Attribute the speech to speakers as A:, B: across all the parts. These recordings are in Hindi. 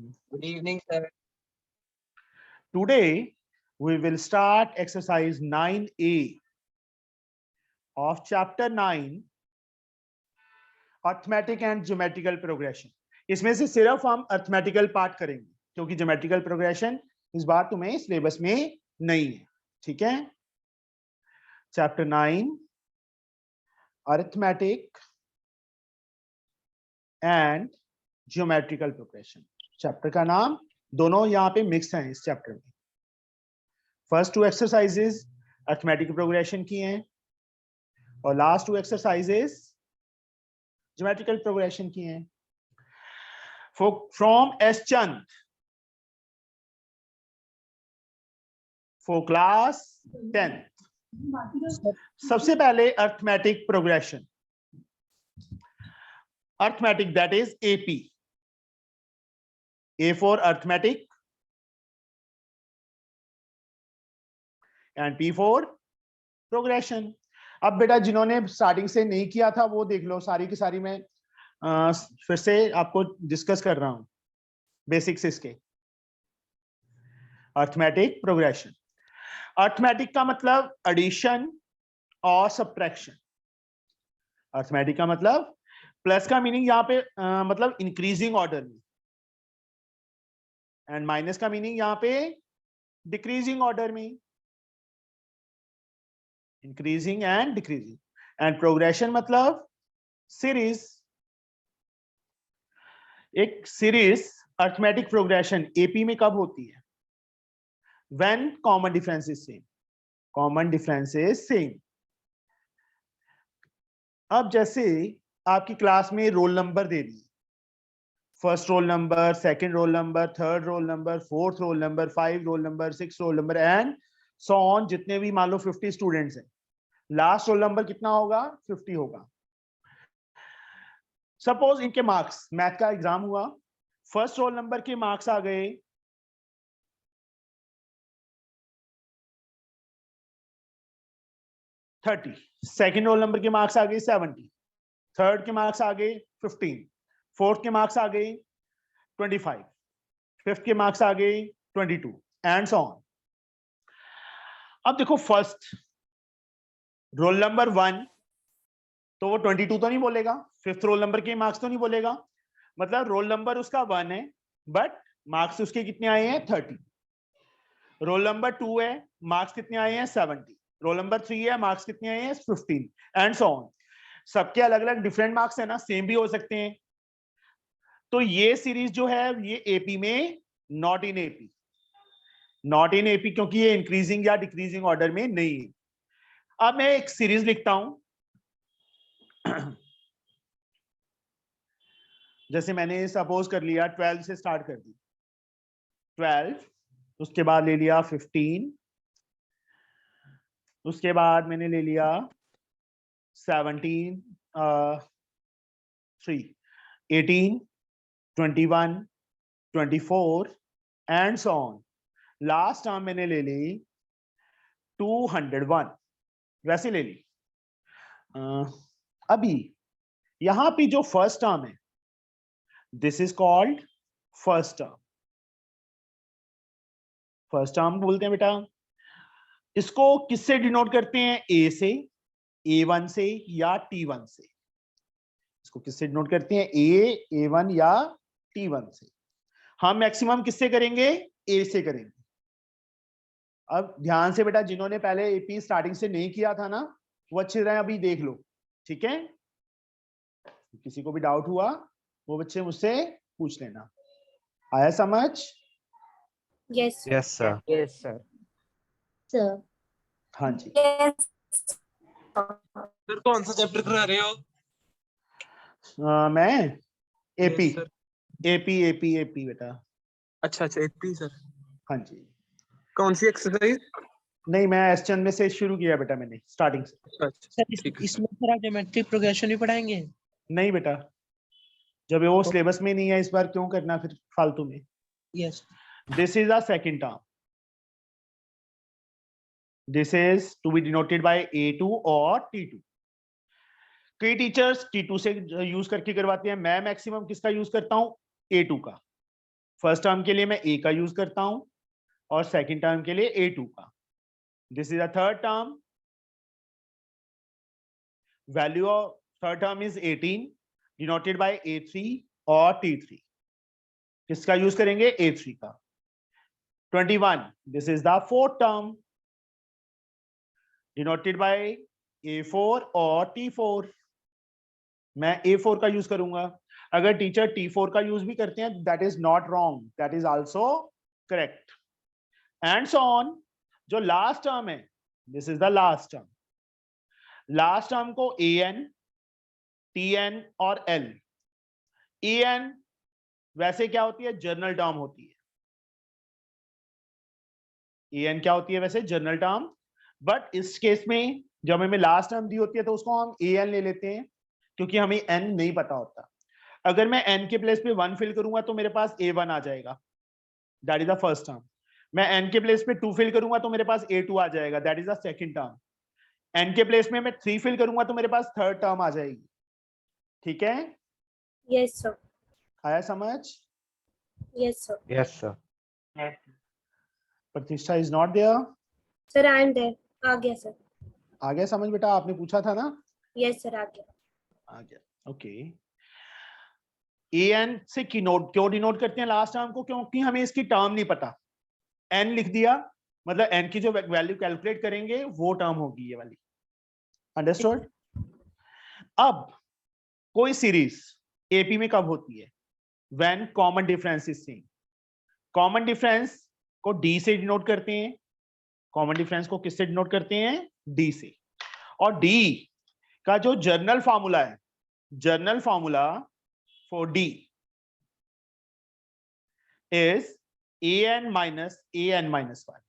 A: Good evening, sir.
B: Today we will start exercise 9A of chapter 9 arithmetic and geometrical progression. इसमें से सिर्फ हम अर्थमेटिकल पार्ट करेंगे क्योंकि ज्योमेट्रिकल प्रोग्रेशन इस बार तुम्हें सिलेबस में नहीं है. ठीक है, chapter 9 arithmetic and geometrical progression. Chapter का नाम दोनों यहाँ पे मिक्स हैं इस चैप्टर में. First two exercises arithmetic progression की हैं और last two exercises geometrical progression की हैं. From S Chand for class 10th. सबसे पहले arithmetic progression, arithmetic that is AP. A for arithmetic and P for progression. अब बेटा जिन्होंने स्टार्टिंग से नहीं किया था वो देख लो, सारी की सारी मैं फिर से आपको डिस्कस कर रहा हूं बेसिक्स इसके. अरिथमेटिक प्रोग्रेशन, अरिथमेटिक का मतलब एडिशन और सब्ट्रैक्शन. अरिथमेटिक का मतलब प्लस का मीनिंग यहाँ पे मतलब इंक्रीजिंग ऑर्डर में, एंड माइनस का मीनिंग यहाँ पे डिक्रीजिंग ऑर्डर में, increasing and decreasing. And progression मतलब सीरीज. एक सीरीज अरिथमेटिक प्रोग्रेशन एपी में कब होती है? When common difference is same. Common difference is same. अब जैसे आपकी क्लास में रोल नंबर दे दिए, first roll number, second roll number, third roll number, fourth roll number, 5 roll number, 6 roll number and so on. जितने भी मान लो 50 स्टूडेंट्स हैं, लास्ट रोल नंबर कितना होगा? 50 होगा. सपोज इनके मार्क्स, मैथ का एग्जाम हुआ, फर्स्ट रोल नंबर के मार्क्स आ गए 30, सेकंड रोल नंबर के मार्क्स आ गए 70, थर्ड के मार्क्स आ गए 15, फोर्थ के मार्क्स आ गए 25, फिफ्थ के मार्क्स आ गए 22 एंड सो ऑन. अब देखो फर्स्ट रोल नंबर 1 तो वो 22 तो नहीं बोलेगा, फिफ्थ रोल नंबर के मार्क्स तो नहीं बोलेगा, मतलब रोल नंबर उसका 1 है बट मार्क्स उसके कितने आए हैं? 30. रोल नंबर 2 है, मार्क्स कितने आए हैं? 70. रोल नंबर 3 है, मार्क्स कितने आए हैं? 15 एंड सो ऑन. सबके अलग अलग डिफरेंट मार्क्स है ना, सेम भी हो सकते हैं. तो ये सीरीज जो है ये एपी में not in AP. Not in AP क्योंकि ये इंक्रीजिंग या डिक्रीजिंग ऑर्डर में नहीं है. अब मैं एक सीरीज लिखता हूं. जैसे मैंने सपोज कर लिया 12 से स्टार्ट कर दी, 12, उसके बाद ले लिया 15, उसके बाद मैंने ले लिया 17, 3, 18, 21, 24 and so on. Last term मैंने ले ली 201, वैसे ले ली. अभी यहां पे जो फर्स्ट टर्म है this is called first term. First term बोलते हैं बेटा. इसको किससे डिनोट करते हैं? ए से, A1 से या T1 से. इसको किससे डिनोट करते हैं? A1 या T1 से. हम मैक्सिमम किससे करेंगे? ए से करेंगे. अब ध्यान से बेटा, जिन्होंने पहले एपी स्टार्टिंग से नहीं किया था ना वो अच्छी तरह अभी देख लो. ठीक है, किसी को भी डाउट हुआ वो बच्चे मुझसे पूछ लेना. आया समझ?
C: Yes
D: yes sir.
A: Yes, sir.
C: Sir.
B: हाँ जी.
D: सर कौन सा चैप्टर करा रहे हो?
B: मैं AP.
D: Yes, sir.
B: AP AP AP बेटा.
D: अच्छा अच्छा एपी सर.
B: हाँ जी.
D: कौन सी एक्सरसाइज?
B: नहीं, मैं एस चंद में से शुरू किया बेटा मैंने स्टार्टिंग से.
D: अच्छा
E: सर
D: ठीक है
E: इसमें सर आप ज्योमेट्रिक प्रोग्रेशन भी पढ़ाएंगे?
B: नहीं बेटा, जब वो सिलेबस में नहीं है इस बार क्यों करना फिर फालतू में.
E: Yes.
B: This is the second term. This is to be denoted by A2 और T2. कई टीचर्स T2 से यूज करके करवाते हैं. मैं मैक्सिमम किसका यूज करता हूं? A2 का. फर्स्ट टर्म के लिए मैं a का यूज करता हूं और सेकंड टर्म के लिए a2 का. This is a third term. Value of third term is 18 denoted by a3 और t3. किसका यूज करेंगे? a3 का. 21, this is the fourth term denoted by a4 और t4. मैं a4 का यूज करूंगा. अगर टीचर t4 का यूज भी करते हैं that is not wrong, that is also correct. And so on. जो लास्ट टर्म है, this is the last term. Last term को an, tn और l. an वैसे क्या होती है? जनरल टर्म होती है. an क्या होती है वैसे? General term. बट इस केस में जब हमें लास्ट टर्म दी होती है तो उसको हम an ले लेते हैं क्योंकि हमें n नहीं पता होता. अगर मैं n के प्लेस पे 1 फिल करूंगा तो मेरे पास a1 आ जाएगा, that is the first term. मैं n के प्लेस पे 2 फिल करूंगा तो मेरे पास a2 आ जाएगा, that is the second term. n के प्लेस में मैं 3 फिल करूंगा तो मेरे पास थर्ड टर्म आ जाएगी. ठीक है?
C: Yes, sir.
B: आया समझ?
C: Yes, sir.
A: Yes, sir.
B: Pratishtha is not there.
C: Sir, I am there. आ गया sir.
B: आ गया समझ बेटा? आपने पूछा था ना?
C: Yes, sir. आ गया.
B: आ गया. ओके. an से क्यों डिनोट करते हैं लास्ट टर्म को? क्योंकि हमें इसकी टर्म नहीं पता. n लिख दिया मतलब n की जो वैल्यू कैलकुलेट करेंगे वो टर्म होगी ये वाली. अंडरस्टूड? अब कोई सीरीज एपी में कब होती है? When common difference is same. Common difference को डी से डिनोट करते हैं. कॉमन डिफरेंस को किससे डिनोट करते हैं? डी से. और डी का जो जर्नल फार्मूला है, journal formula for D is an minus an minus 1.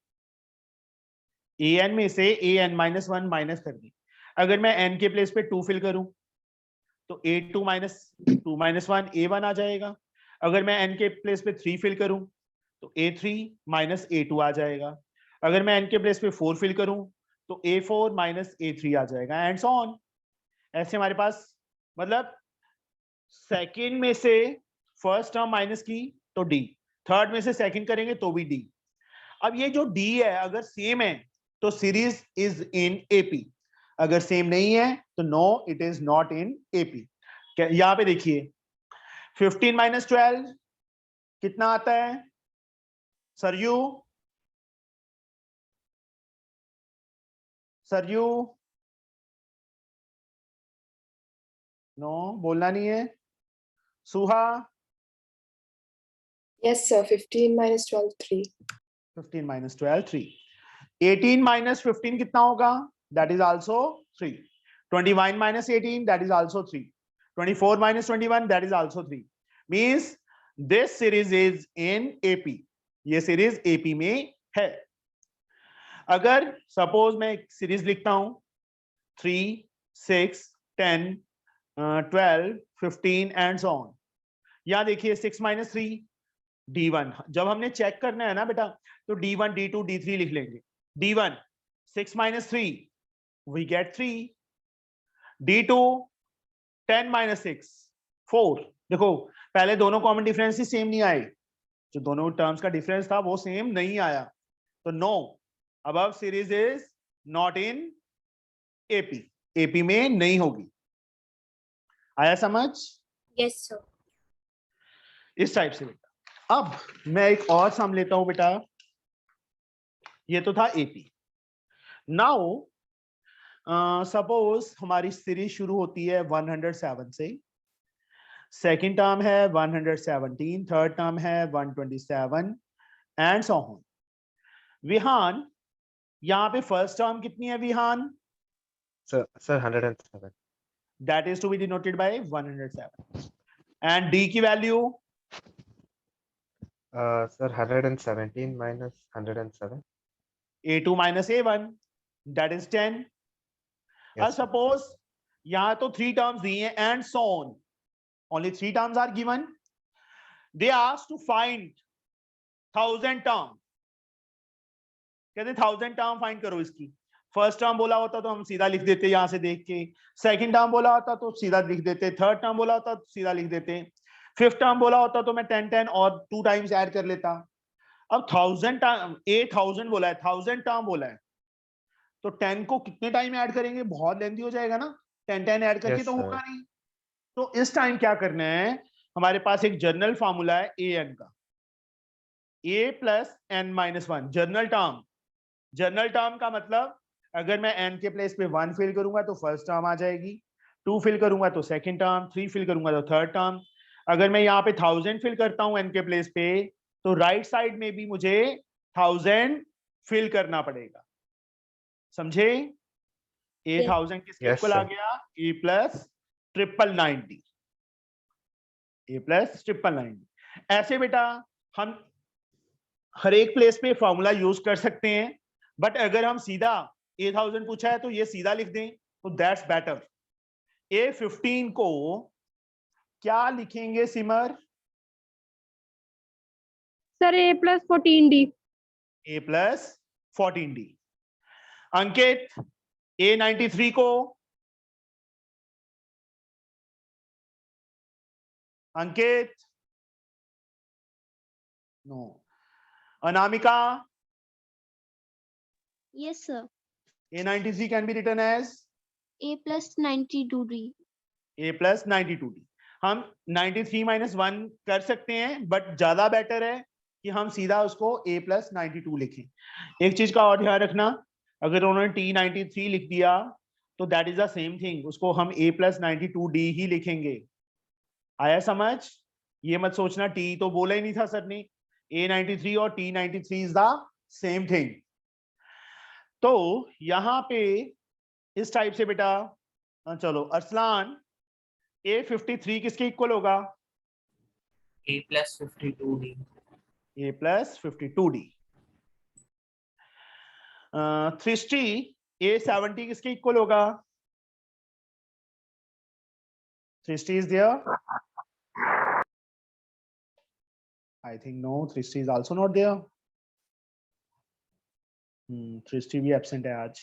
B: an में से an minus 1 माइनस कर दी. अगर मैं n के प्लेस पे 2 फिल करूं तो a2 minus 2 minus 1 a1 आ जाएगा. अगर मैं n के प्लेस पे 3 फिल करूं तो a3 minus a2 आ जाएगा. अगर मैं n के प्लेस पे 4 फिल करूं तो a4 minus a3 आ जाएगा. And so on. ऐसे हमारे पास मतलब सेकंड में से फर्स्ट टर्म माइनस की तो डी, थर्ड में से सेकंड करेंगे तो भी डी. अब ये जो डी है अगर सेम है तो सीरीज इज इन एपी. अगर सेम नहीं है तो no, it is not in AP. यहां पे देखिए 15 माइनस 12 कितना आता है? सरयू, सरयू, नो बोलना नहीं है. सुहा,
F: Yes, sir. 15 minus 12, 3.
B: 15 minus 12 3. 18 minus 15 कितना होगा? That is also 3. 21 minus 18 that is also 3. 24 minus 21 that is also 3. Means this series is in AP. ये सीरीज AP में है. अगर सपोज मैं एक सीरीज लिखता हूं 3 6 10 12 15 एंड सो ऑन. यहां देखिए 6 minus 3 D1. जब हमने चेक करना है ना बेटा तो D1 D2 D3 लिख लेंगे. D1 6 minus 3 we get 3. D2 10 minus 6 4. देखो पहले दोनों कॉमन डिफरेंस ही सेम नहीं आए, जो दोनों टर्म्स का डिफरेंस था वो सेम नहीं आया. तो no, above series is not in AP. AP में नहीं होगी. आया समझ?
C: Yes, sir.
B: इस टाइप से बेटा. अब मैं एक और सम लेता हूं बेटा. ये तो था एपी. नाउ सपोज हमारी सीरीज शुरू होती है 107 से. सेकंड टर्म है 117, थर्ड टर्म है 127 एंड सो ऑन. विहान, यहाँ पे फर्स्ट टर्म कितनी है Vihaan?
A: Sir, 107.
B: That is to be denoted by 107. And D की value?
A: Sir, 117 minus 107.
B: A2 minus A1, that is 10.
A: Yes, sir.
B: Suppose यहाँ तो 3 terms दिए हैं and so on. Only 3 terms are given. They asked to find 1000 term. कहते 1000 term find करो इसकी. फर्स्ट टर्म बोला होता तो हम सीधा लिख देते यहां से देख के. सेकंड टर्म बोला होता तो सीधा लिख देते. थर्ड टर्म बोला होता तो सीधा लिख देते. फिफ्थ टर्म बोला होता तो मैं 10 और 2 टाइम्स ऐड कर लेता। अब 1000 बोला है, 1000 टर्म बोला है, तो 10 को कितने टाइम ऐड करेंगे, बहुत लेंथी हो जाएगा ना, 10 ऐड करके
A: Yes,
B: तो
A: sir.
B: होगा नहीं। तो इस टाइम क्या करना है, हमारे पास एक जनरल फार्मूला है an का, a plus n minus 1 general term. General term का मतलब अगर मैं n के प्लेस पे 1 फिल करूंगा तो फर्स्ट टर्म आ जाएगी, 2 फिल करूंगा तो सेकंड टर्म, 3 फिल करूंगा तो थर्ड टर्म। अगर मैं यहाँ पे 1000 फिल करता हूँ n के प्लेस पे, तो राइट साइड में भी मुझे 1000 फिल करना पड़ेगा, समझे? a
C: Yes.
B: 1000 किसके
A: Yes,
B: इक्वल आ
A: sir.
B: गया, a प्लस 990, a प्लस 990। ऐसे बेटा हम हर एक प्लेस पे फॉर्मूला यूज कर सकते हैं, बट अगर हम सीधा a1000 पूछा है तो ये सीधा लिख दें तो दैट्स बेटर। a15 को क्या लिखेंगे Simar?
G: Sir a plus 14d।
B: a plus 14d। Ankit a93 को? Ankit no. Anamika?
H: Yes, sir.
B: a93 can be written as
H: A plus 92D.
B: a plus 92d। हम 93 माइनस 1 कर सकते हैं, बट ज्यादा बेटर है कि हम सीधा उसको a प्लस 92 लिखें। एक चीज का और ध्यान रखना, अगर उन्होंने t93 लिख दिया तो that is the same thing, उसको हम a प्लस 92d ही लिखेंगे। आया समझ? ये मत सोचना t तो बोला ही नहीं था सर ने, a93 और t93 is the same thing. तो यहां पे इस टाइप से बेटा, चलो अरसलान, a53 किसके इक्वल होगा?
E: a plus 52d।
B: a plus 52d। Thristi a70 किसके इक्वल होगा? Thristi is there? I think no, Thristi is also not there. Thristi भी एब्सेंट है आज।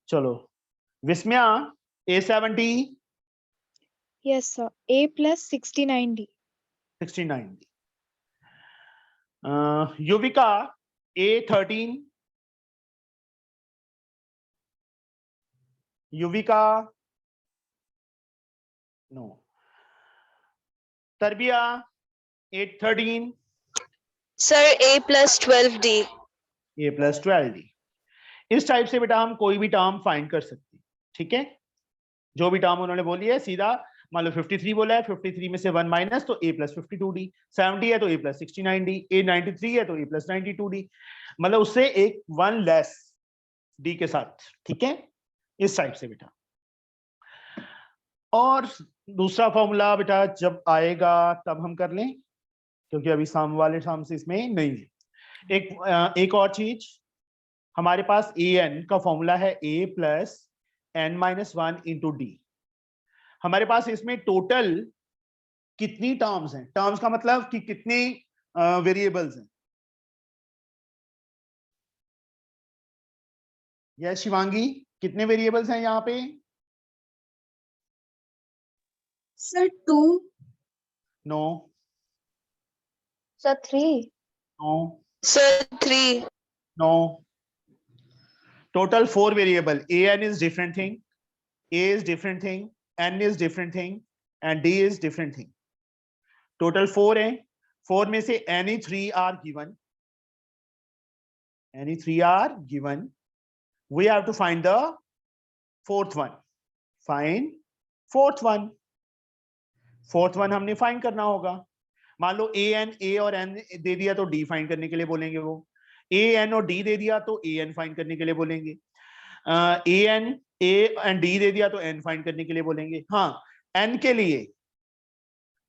B: चलो Vismaya, a70
G: Yes, sir. A plus 69d.
B: 69d। Yuvika a13, Yuvika no. Tarbiya a13,
F: Sir, A plus 12D.
B: a plus 12d। इस टाइप से बेटा हम कोई भी टर्म फाइंड कर सकते हैं, ठीक है? जो भी टर्म उन्होंने बोली है सीधा, मान लो 53 बोला है, 53 में से 1 माइनस तो a प्लस 52d, 70 है तो a प्लस 69d, a 93 है तो a प्लस 92d, मतलब उससे एक 1 लेस d के साथ, ठीक है? इस टाइप से बेटा। और दूसरा फॉर्मूला बेटा जब आएगा तब हम कर लें, क्योंकि अभी सम वाले टर्म्स इसमें नहीं है। एक और चीज, हमारे पास an का फॉर्मूला है a plus n minus 1 into D. हमारे पास इसमें टोटल कितनी टर्म्स हैं? टर्म्स का मतलब कि कितने वेरिएबल्स हैं? यस शिवांगी, कितने वेरिएबल्स हैं यहाँ पे?
F: Sir, 2.
B: No
F: Sir, 3.
B: No
F: Sir, 3.
B: No. Total 4 variable. an is different thing, a is different thing, n is different thing and d is different thing। Total 4 है, 4 में से any 3 are given, any 3 are given, we have to find the fourth one, find fourth one। Fourth one हमने फाइंड करना होगा। मान लो a और n दे दिया तो d फाइंड करने के लिए बोलेंगे, वो a n और d दे दिया तो a n फाइंड करने के लिए बोलेंगे, a and d दे दिया तो n फाइंड करने के लिए बोलेंगे। हाँ, n के लिए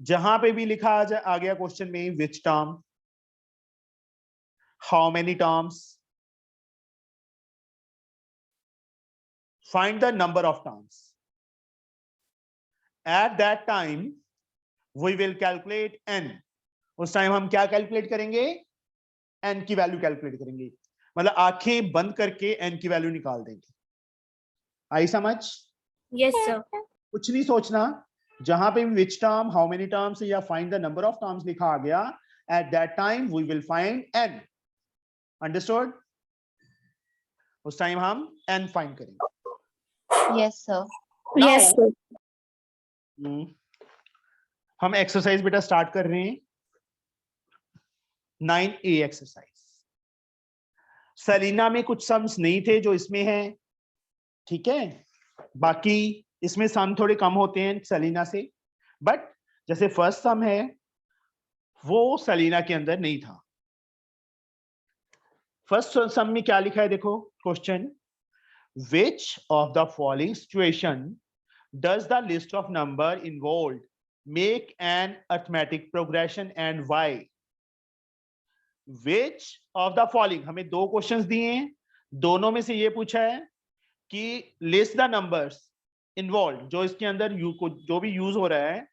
B: जहां पे भी लिखा आ गया क्वेश्चन में which term, how many terms, find the number of terms. At that time we will calculate n। उस टाइम हम क्या कैलकुलेट करेंगे? n की वैल्यू कैलकुलेट करेंगे, मतलब आंखें बंद करके n की वैल्यू निकाल देंगे। आई समझ?
C: Yes, sir.
B: कुछ नहीं सोचना, जहां पे भी which term, how many terms या find the number of terms लिखा आ गया, at that time we will find n. Understood? उस टाइम हम n find करेंगे.
F: Yes, sir.
B: Now,
C: Yes, sir.
B: हम एक्सरसाइज बेटा स्टार्ट कर रहे हैं. 9A exercise. सलीना में कुछ सम्स नहीं थे जो इसमें हैं, ठीक है. बाकी इसमें सम थोड़े कम होते हैं सलीना से, बट जैसे फर्स्ट सम है वो सलीना के अंदर नहीं था. फर्स्ट सम में क्या लिखा है देखो question. Which of the following situation does the list of number involved make an arithmetic progression and why? Which of the following, हमें दो क्वेश्चंस दिए हैं, दोनों में से ये पूछा है कि लिस्ट द नंबर्स इन्वॉल्व, जो इसके अंदर जो भी यूज हो रहा है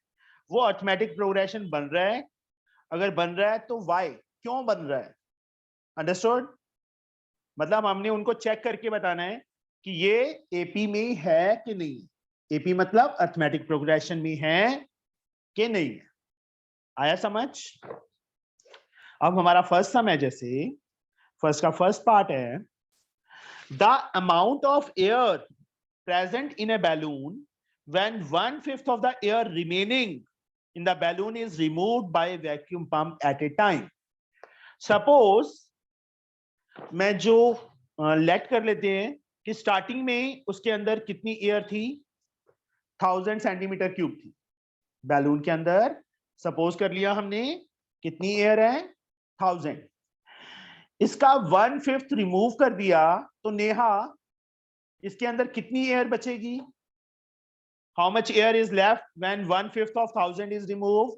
B: वो अर्थमेटिक प्रोग्रेशन बन रहा है. अगर बन रहा है तो वाई, क्यों बन रहा है. अंडरस्टूड? मतलब हमने उनको चेक करके बताना है कि ये एपी में है कि नहीं. एपी मतलब अर्थमेटिक प्रोग्रेशन में है कि नहीं है. आया समझ? अब हमारा फर्स्ट सम है, जैसे फर्स्ट का फर्स्ट पार्ट है, the amount of air present in a balloon when 1/5 of the air remaining in the balloon is removed by a vacuum pump at a time. Suppose मैं जो लेट कर लेते हैं कि स्टार्टिंग में उसके अंदर कितनी एयर थी, 1000 सेंटीमीटर क्यूब थी बैलून के अंदर. सपोज कर लिया हमने कितनी एयर है, 1000. इसका 1/5 रिमूव कर दिया तो नेहा इसके अंदर कितनी एयर बचेगी. How much air is left when 1/5 of 1000 is removed?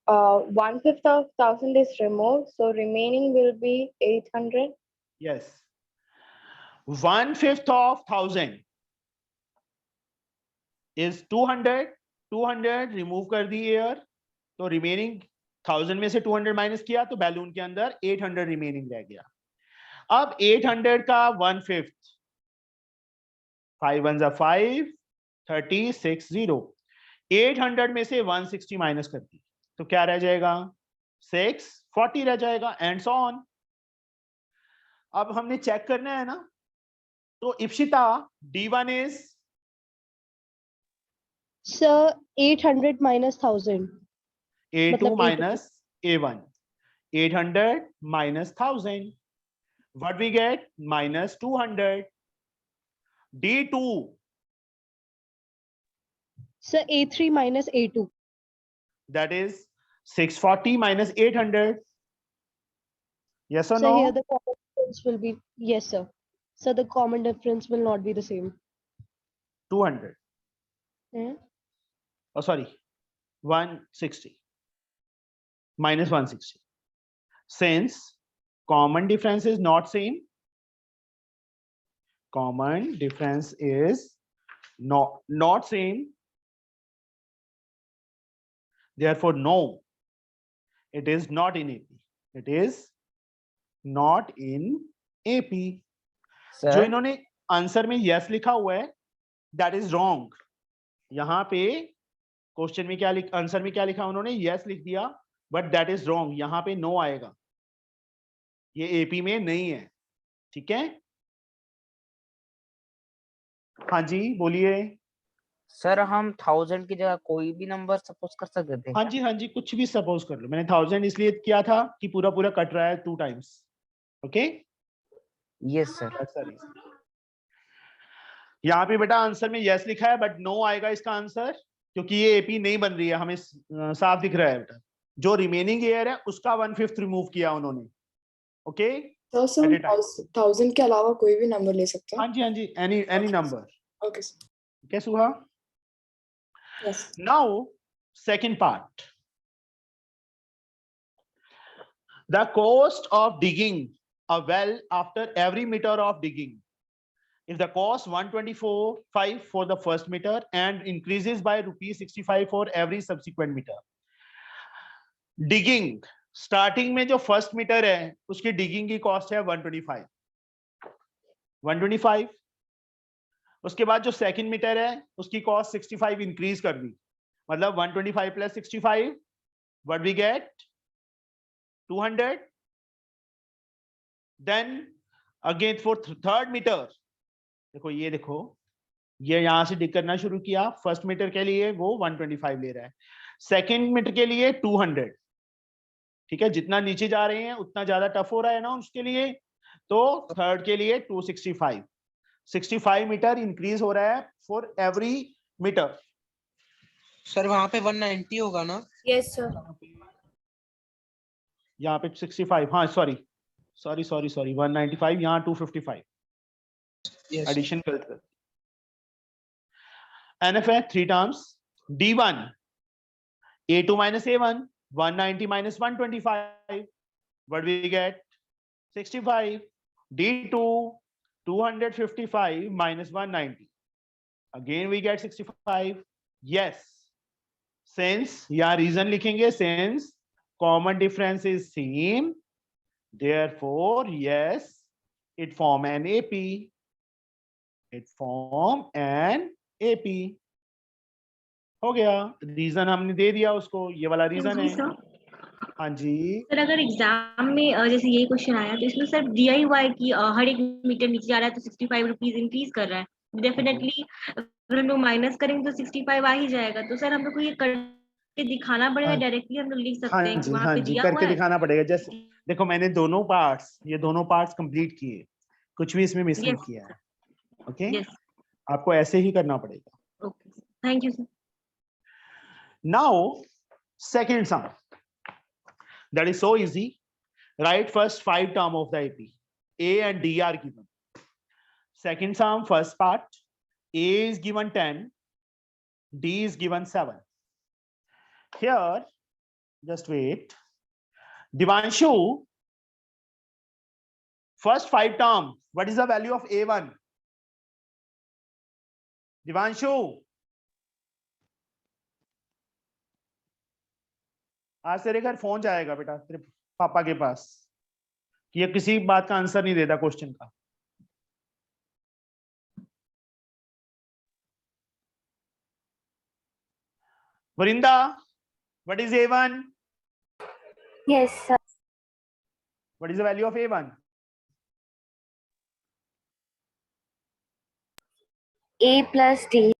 G: 1/5 of 1000 is removed, so remaining will be 800.
B: Yes. 1/5 of 1000 is 200. 200 remove कर दी एयर, तो रिमेनिंग 1000 में से 200 माइनस किया तो बैलून के अंदर 800 रिमेनिंग रह गया. अब 800 का 1/5, 5 1 5, 30 6 0. 800 में से 160 माइनस कर दी तो क्या रह जाएगा, 640 रह जाएगा, एंड सो ऑन. अब हमने चेक करना है ना, तो Ipsita D1 is
G: Sir, 800 minus 1000.
B: A2
G: मतलब
B: minus A1. 800 minus 1000. What we get? Minus 200. D2.
G: Sir, A3 minus A2.
B: That is 640 minus 800. Yes or
G: So
B: no?
G: here the common difference will be, yes, sir. So the common difference will not be the same.
B: 200.
G: Hmm?
B: Oh, sorry. 160. Minus 160. Since common difference is not same, common difference is not same, therefore no, it is not in AP. It is not in AP. जो इन्होंने आंसर में यस लिखा हुआ है, दैट इज रॉन्ग. यहाँ पे क्वेश्चन में क्या आंसर में क्या लिखा उन्होंने, यस लिख दिया, बट दैट इज रॉन्ग. यहाँ पे नो आएगा, ये एपी में नहीं है. ठीक है, हाँ जी बोलिए.
E: सर हम 1000 की जगह कोई भी नंबर सपोज कर सकते थे.
B: हाँ जी हाँ जी, कुछ भी सपोज कर लो. मैंने 1000 इसलिए किया था कि पूरा पूरा कट रहा है 2 टाइम्स. Okay,
E: yes sir.
B: यहाँ पे बेटा आंसर में यस लिखा है, बट नो आएगा इसका आंसर, क्योंकि ये एपी नहीं बन रही है. हमें साफ दिख रहा है बेटा, जो रिमेनिंग एयर है उसका 1/5 रिमूव किया उन्होंने. ओके,
I: 1000 के अलावा कोई भी नंबर ले सकते हैं.
B: हाँ जी, any number.
I: Okay
B: Okay, Suha?
I: Yes.
B: Now, second part. The cost of digging a well after every meter of digging. If the cost 124.5 for the first meter and increases by ₹65 for every subsequent meter. Digging, starting में जो first meter है, उसकी digging की cost है 125. उसके बाद जो सेकंड मीटर है उसकी कॉस्ट 65 इंक्रीज कर दी, मतलब 125 plus 65 what we get 200. Then again for third metre, देखो ये देखो, ये यहां से डिक करना शुरू किया. फर्स्ट मीटर के लिए वो 125 ले रहा है, सेकंड मीटर के लिए 200. ठीक है, जितना नीचे जा रहे हैं उतना ज्यादा टफ हो रहा है ना उसके लिए. तो थर्ड के लिए 265, 65 मीटर इंक्रीज हो रहा है फॉर एवरी मीटर.
D: सर वहां पे 190 होगा ना?
C: Yes, sir.
B: यहाँ पे 65, हाँ सॉरी 195, यहाँ 255
D: यस
B: एडिशन गलत कर. NF है 3 terms. D1 A2 minus A1, 190 minus 125, what we get 65. D2 255 minus 190, again we get 65. Yes, since यहाँ reason लिखेंगे, since common difference is same, therefore yes, it form an AP. It form an AP. हो गया, रीजन हमने दे दिया उसको, ये वाला रीजन है. हाँ जी
J: सर अगर एग्जाम में जैसे यही क्वेश्चन आया तो इसमें सर दिया ही हुआ है कि हर एक मीटर नीचे जा रहा है तो 65 रुपीज इंक्रीज कर रहा है, डेफिनेटली अगर हम लोग माइनस करेंगे तो 65 आ ही जाएगा. तो सर हम लोग को ये करके दिखाना पड़ेगा,
B: हाँ.
J: डायरेक्टली हम लोग लिख सकते
B: हाँ
J: हैं कि
B: जी,
J: वहां
B: हाँ
J: पे
B: जी,
J: दिया हुआ
B: करके
J: है.
B: दिखाना पड़ेगा. जैसे देखो मैंने दोनों पार्ट्स कंप्लीट किए, कुछ भी इसमें मिस नहीं
J: Yes,
B: किया है. ओके,
J: यस
B: आपको ऐसे ही करना पड़ेगा.
J: Okay, thank you sir.
B: Now second sum, that is so easy. Write first 5 term of the AP. A and D are given. Second sum, first part, A is given 10, D is given 7. Here, just wait. Divanshu, first 5 term, what is the value of A1? Divanshu, आज तेरे घर फोन जाएगा बेटा तेरे पापा के पास कि ये किसी बात का आंसर नहीं देता क्वेश्चन का. Varinda, what is A1?
G: Yes, sir.
B: What is the value of A1?
G: A plus D.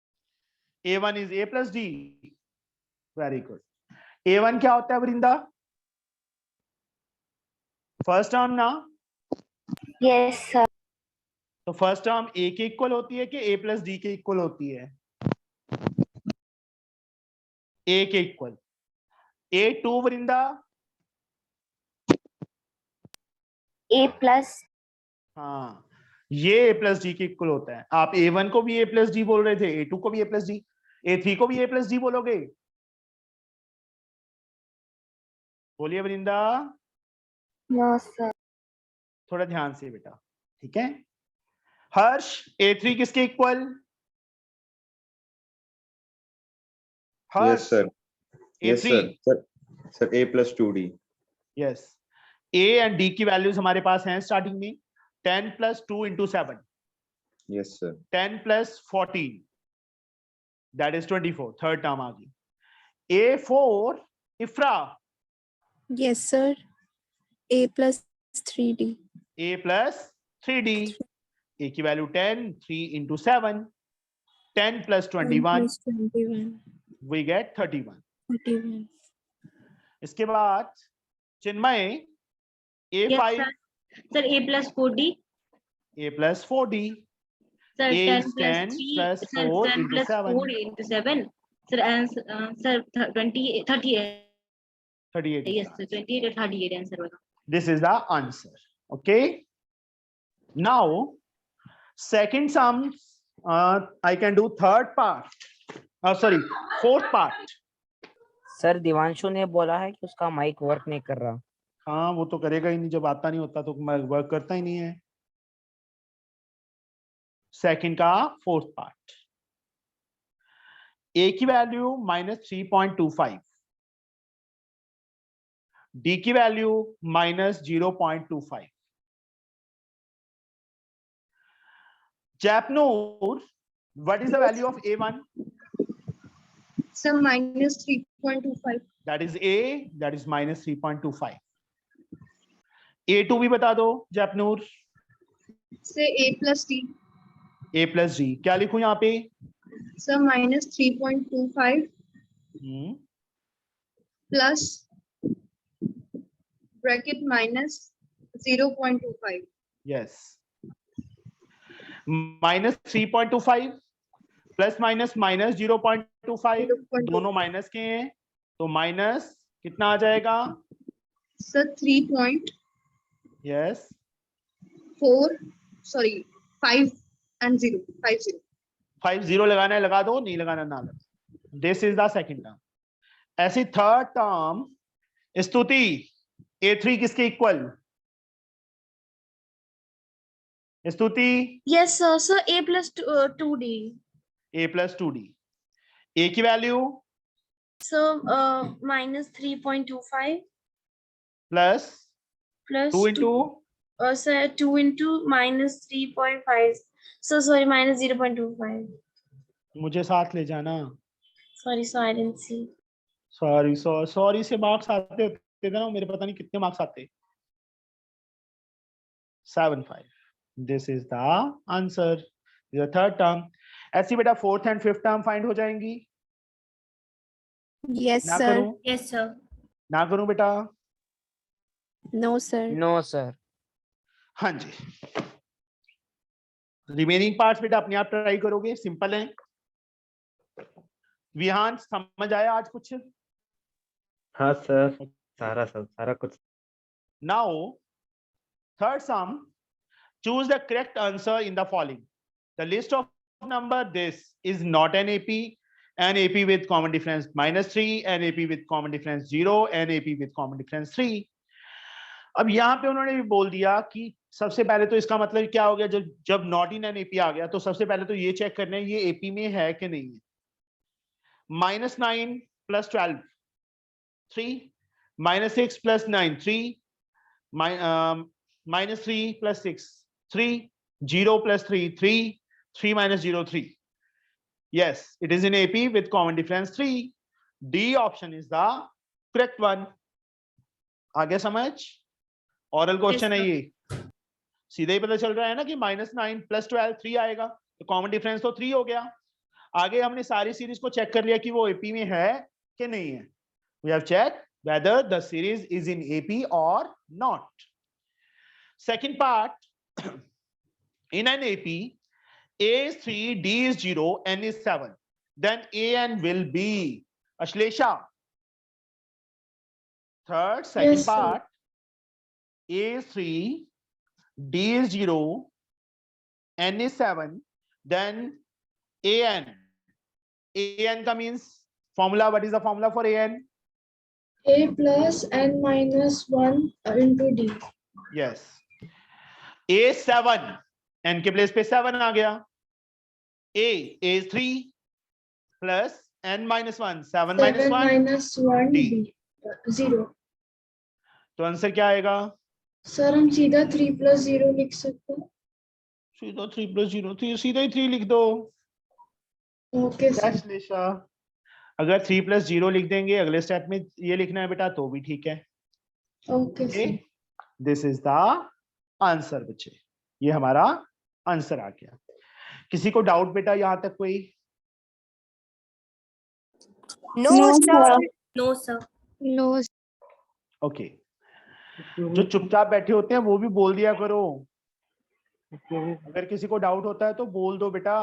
B: A1 is A plus D. Very good. A1 क्या होता है वरिंदा? फर्स्ट टर्म ना?
G: Yes, sir.
B: तो फर्स्ट टर्म A के इक्वल होती है कि A प्लस D के इक्वल होती है? A के equal. A2 Varinda?
G: A plus.
B: हाँ, ये A प्लस डी के इक्वल होता है. आप A1 को भी A प्लस डी बोल रहे थे, A2 को भी A प्लस डी, A3 को भी A प्लस डी बोलोगे? बोलिए वरिंदा.
G: No, sir.
B: थोड़ा ध्यान से बेटा, ठीक है. हर्ष, A3 किसके equal?
K: Yes, sir. Yes,
B: A3.
K: sir. Sir, A plus 2D.
B: Yes. A and D की वैल्यूज हमारे पास हैं स्टार्टिंग में. 10 plus 2 into 7,
K: Yes, sir.
B: 10 plus 14, that is 24. Third term आ गई. A4 Ifra.
L: Yes, sir. A plus 3D.
B: A plus 3D. A की value 10, 3 into 7, 10 plus 21,
L: Plus 21.
B: we get 31.
L: 31.
B: इसके बाद चिन्मय, A5.
J: Sir A plus 4D.
B: A plus 4D.
J: Sir
B: A
J: 10
B: is
J: plus
B: 10
J: 3
B: plus
J: sir
B: 4
J: 10
B: into
J: plus
B: 7.
J: 4 into 7 sir 20 38.
B: 38.
J: Yes, sir, 28 or 38 answer होगा.
B: This is the answer. Okay. Now, second sum, I can do third part. Sorry, fourth part.
E: Sir Divanshu ने बोला है कि उसका माइक वर्क नहीं कर रहा.
B: हाँ, वो तो करेगा ही नहीं, जब आता नहीं होता तो वर्क करता ही नहीं है. सेकंड का फोर्थ पार्ट. A की वैल्यू -3.25, D की value -0.25. जैपनूर, What is the value of A1?
G: Sir, minus 3.25.
B: That is A, that is minus 3.25. A2 भी बता दो जैपनूर.
G: Say A plus D.
B: A plus G. क्या लिखूं यहाँ पे?
G: Sir, minus 3.25 plus bracket minus 0.25.
B: Yes. Minus 3.25 plus minus minus 0.25 दोनों माइनस के हैं तो माइनस कितना आ जाएगा?
G: Sir, 3.4
B: yes
G: 5 and 0 50.
B: 50 लगाना है लगा दो, नहीं लगाना ना लगा. This is the second term. ऐसी थर्ड टर्म स्तुति A3 किसके इक्वल? स्तुति
J: Yes, sir. So A plus 2D.
B: A plus 2D. A की value
J: So minus 3.25
B: plus
J: plus
B: 2 into
J: sir 2 into minus 3.5. So sorry, minus 0.25.
B: मुझे साथ ले जाना.
J: Sorry, so I didn't see.
B: Sorry से मार्क्स आते होते थे ना, मेरे पता नहीं कितने मार्क्स आते. 75. This is the answer. The third term. ऐसी बेटा fourth and fifth term find हो जाएंगी.
L: Yes,
B: ना
L: sir.
B: करूं?
C: Yes, sir.
B: ना करूं बेटा?
L: No, sir.
E: No sir.
B: हाँ जी. रिमेनिंग पार्ट्स बेटा अपने आप ट्राई करोगे, सिंपल है. विहान समझ आया आज कुछ?
A: हाँ सर, सारा कुछ.
B: Now, third sum, choose the correct answer in the following. The list of number this is not an AP with common difference -3, an AP with common difference 0, an AP with common difference 3. अब यहाँ पे उन्होंने भी बोल दिया कि सबसे पहले तो इसका मतलब क्या हो गया, जब नॉट इन एन AP आ गया तो सबसे पहले तो ये चेक करना है ये AP में है कि नहीं है. -9 plus 12 3, -6 plus 9 3, -3 plus 6 3, 0 plus 3 3, 3 minus 0 3. Yes, it is in AP with common difference 3. D option is the correct one. आगे समझ? Oral question है ये. सीधे ही पता चल रहा है ना कि -9 plus 12 3 आएगा तो common difference तो 3 हो गया. आगे हमने सारी सीरीज को चेक कर लिया कि वो AP में है कि नहीं है. We have checked whether the series is in AP or not. Second part, in an AP, A is 3, D is 0, N is 7. Then AN will be Ashlesha. Third, second
G: Yes, sir.
B: part, A is 3, D is 0, N is 7. Then AN. AN ka means formula. What is the formula for AN?
G: A plus N minus 1 into D.
B: Yes. A7. N के प्लेस पे 7 आ गया. A is 3 plus N minus 1. 7 minus 1.
G: minus 1
B: D.
G: D. 0.
B: तो आंसर क्या आएगा?
G: सर हम सीधा 3 plus 0 लिख सकते हैं.
B: सीधा 3 plus 0. सीधा ही 3 लिख दो.
G: Okay sir.
B: अश्लेषा. अगर 3 plus 0 लिख देंगे अगले स्टेप में ये लिखना है बेटा तो भी ठीक है.
G: Okay sir.
B: This is the answer बच्चे. ये हमारा आंसर आ गया. किसी को डाउट बेटा यहाँ तक कोई?
C: No, sir. No, sir.
L: No.
B: Okay. जो चुपचाप बैठे होते हैं वो भी बोल दिया करो. अगर किसी को डाउट होता है तो बोल दो बेटा.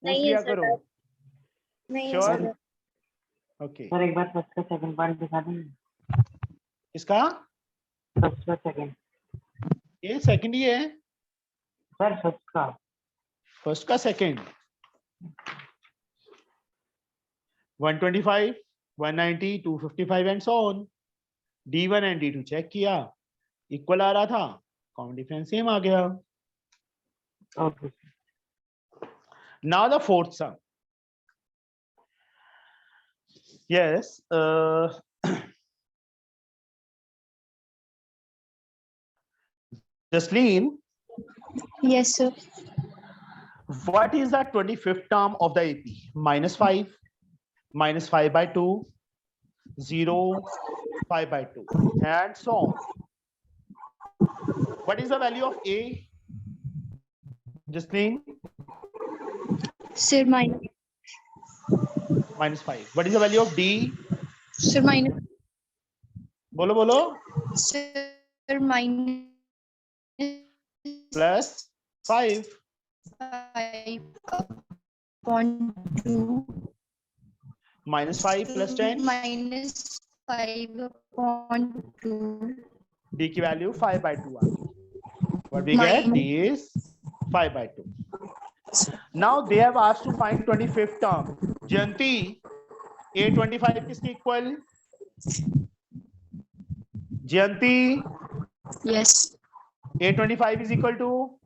B: पूछ लिया करो.
C: नहीं
B: श्योर? ओके.
E: सर एक बार फर्स्ट का सेकंड पार्ट दिखा देंगे.
B: इसका
E: फर्स्ट का सेकंड.
B: ये सेकंड ही है.
E: सर फर्स्ट का.
B: फर्स्ट का second. 125, 190, 255 and so on. D1 and D2 check किया, इक्वल आ रहा था, कॉमन डिफरेंस सेम आ गया.
E: Okay.
B: Now the fourth sum. Yes. Jasleen,
G: Yes sir.
B: What is the 25th term of the AP? -5, -5 by 2, 0, 5 by 2, and so on. What is the value of A? Justine?
H: Sir, minus.
B: -5. What is the value of D?
H: Sir, minus.
B: बोलो बोलो.
H: Sir, minus.
B: Plus 5.
H: 5/2.
B: -5 plus 10.
H: -5/2.
B: D की value 5 by 2 आ गई. What we get? D is 5 by 2. Now they have asked to find 25th term. Jayanti, A25 किसके equal? Jayanti,
H: Yes.
B: A25 is equal to?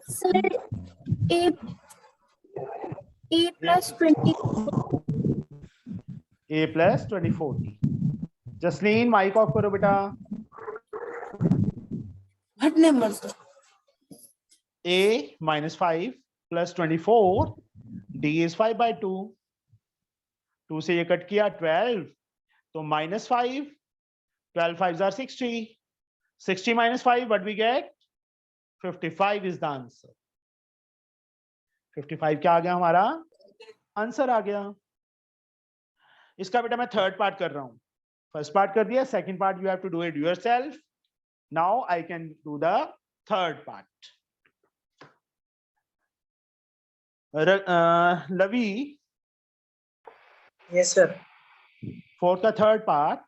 L: Sir, A plus 20.
B: A plus 24D. Jasleen, mic off करो बेटा.
I: What number, sir?
B: A -5 plus 24. D is 5 by 2. 2 से ये कट किया 12. तो -5. 12 5s are 60. 60 minus 5, what we get? 55 is the answer. 55 क्या आ गया हमारा? आंसर आ गया. इसका बेटा मैं थर्ड पार्ट कर रहा हूं. फर्स्ट पार्ट कर दिया, second part you have to do it yourself. Now I can do the third part. Lavi,
D: Yes, sir.
B: for the third part,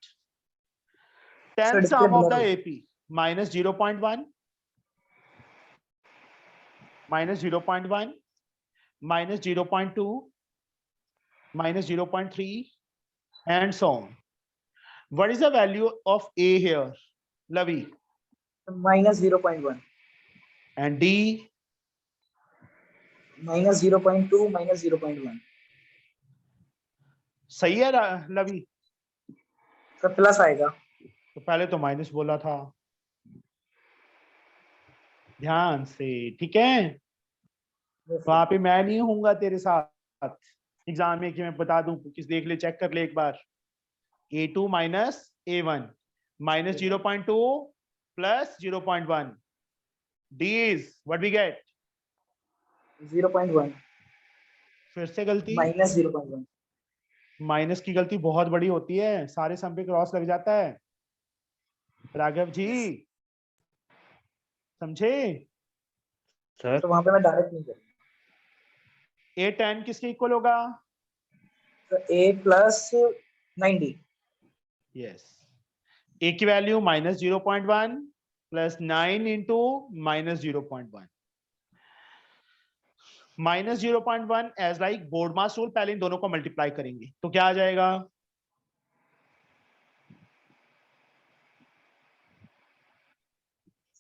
B: 10th sum of the AP minus 0.1, minus 0.1, minus 0.2, minus 0.3, and so on. What is the value of A here, Lavi?
D: Minus 0.1.
B: And D?
D: Minus 0.2, minus 0.1.
B: सही है लवी?
D: तो प्लस आएगा.
B: तो पहले तो माइनस बोला था. ध्यान से, ठीक है? वहां पे मैं नहीं होऊंगा तेरे साथ एग्जाम में कि मैं बता दूं. किस देख ले, चेक कर ले एक बार. A2 minus A1 minus 0.2 plus 0.1. D is what we get?
D: 0.1.
B: फिर से गलती.
D: Minus 0.1.
B: माइनस की गलती बहुत बड़ी होती है, सारे सम पे क्रॉस लग जाता है. राघव जी समझे?
A: सर
D: तो वहां पे मैं डायरेक्ट नहीं करूंगा.
B: A10 किसके इक्वल होगा?
D: तो A plus 90.
B: यस. A की value -0.1 plus 9 into -0.1. -0.1 as like BODMAS rule. पहले इन दोनों को मल्टीप्लाई करेंगे तो क्या आ जाएगा?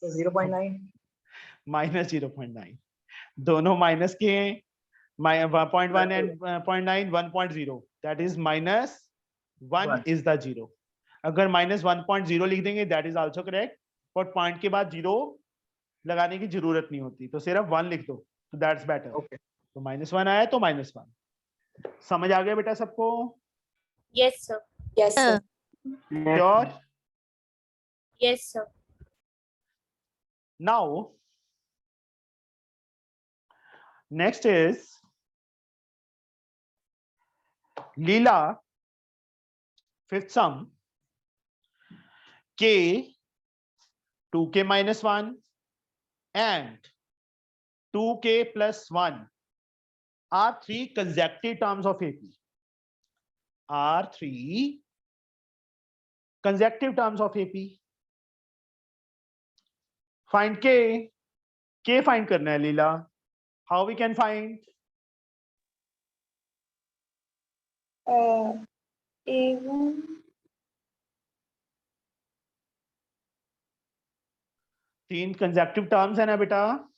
D: तो 0.9.
B: -0.9. दोनों माइनस के 1.1 and 0.9 1.0. That is -1 is the 0. अगर -1.0 लिख देंगे दैट इज आल्सो करेक्ट. और पॉइंट के बाद 0 लगाने की जरूरत नहीं होती, तो सिर्फ 1 लिख दो, तो दैट्स बेटर.
D: Okay.
B: तो -1 आया तो -1. समझ आ गया बेटा सबको?
C: Yes, sir.
I: Yes, sir.
B: Sure?
C: Yes, sir.
B: Now, next is Leela, fifth sum, K, 2K minus 1 and 2K plus 1 are three consecutive terms of AP. Are three consecutive terms of AP. Find K. K find करना है लीला. How we can find?
G: A1.
B: तीन कंसेक्टिव टर्म्स है ना बेटा.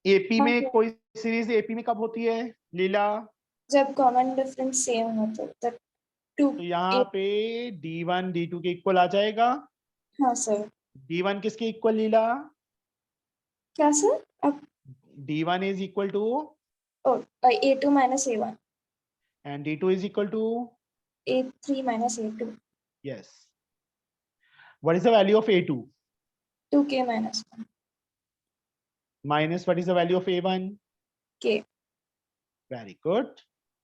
B: एपी में
G: Okay.
B: कोई सीरीज एपी में कब होती है लीला?
G: जब कॉमन डिफरेंस सेम हो तो 2.
B: तो यहाँ पे D1 D2 के इक्वल आ जाएगा.
G: हाँ सर.
B: D1 किसके इक्वल लीला?
G: क्या सर? अब
B: D1 is equal to
G: A2 minus A1.
B: and D2 is equal to
G: A3 minus A2.
B: yes. What is the value of A2?
G: 2K minus 1.
B: Minus what is the value of A1?
G: K.
B: Very good.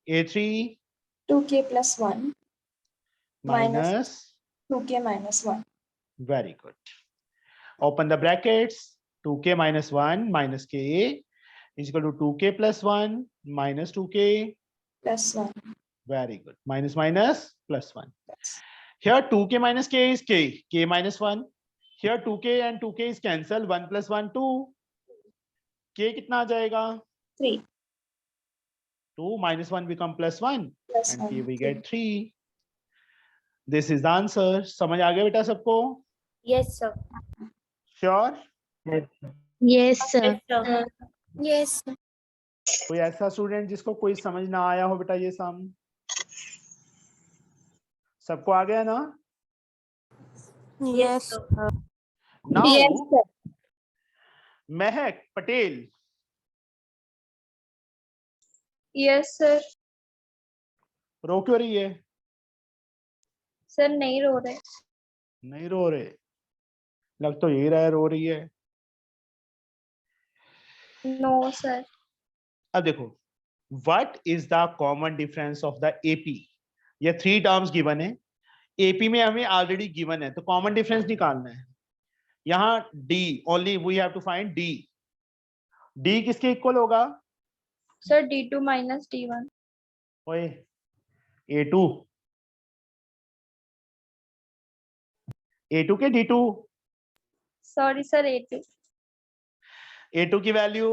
B: A3
G: 2K plus 1.
B: minus
G: 2K minus 1.
B: very good. Open the brackets. 2K minus 1 minus K is equal to 2K plus 1 minus 2K.
G: Plus 1.
B: Very good. Minus minus plus 1. Here 2K minus K is K. K minus 1. Here 2K and 2K is cancelled. 1 plus 1 2. K कितना आ जाएगा?
G: 3.
B: 2 minus 1 become plus 1.
G: Plus
B: And
G: 1.
B: K we get 3. This is the answer. समझ आ गया बेटा सबको?
C: Yes, sir.
B: Sure?
C: Yes, sir.
L: Yes, sir.
B: कोई ऐसा स्टूडेंट जिसको कोई समझ ना आया हो बेटा ये सम? सबको आ गया ना?
L: Yes.
B: Now
G: Yes, sir.
B: महक पटेल,
G: Yes, sir.
B: रो क्यों रही है?
G: सर नहीं रो रहे.
B: नहीं रो रहे, लग तो यही रहा है रो रही है.
G: No, sir.
B: अब देखो, what is the common difference of the AP? ये 3 टर्म्स गिवन है. AP में हमें ऑलरेडी गिवन है, तो कॉमन डिफरेंस निकालना है. यहाँ D only we have to find D. D किसके इक्वल होगा?
G: Sir, D2 minus D1.
B: ओए A2 A2 के D2.
G: Sorry, sir, A2.
B: A2 की value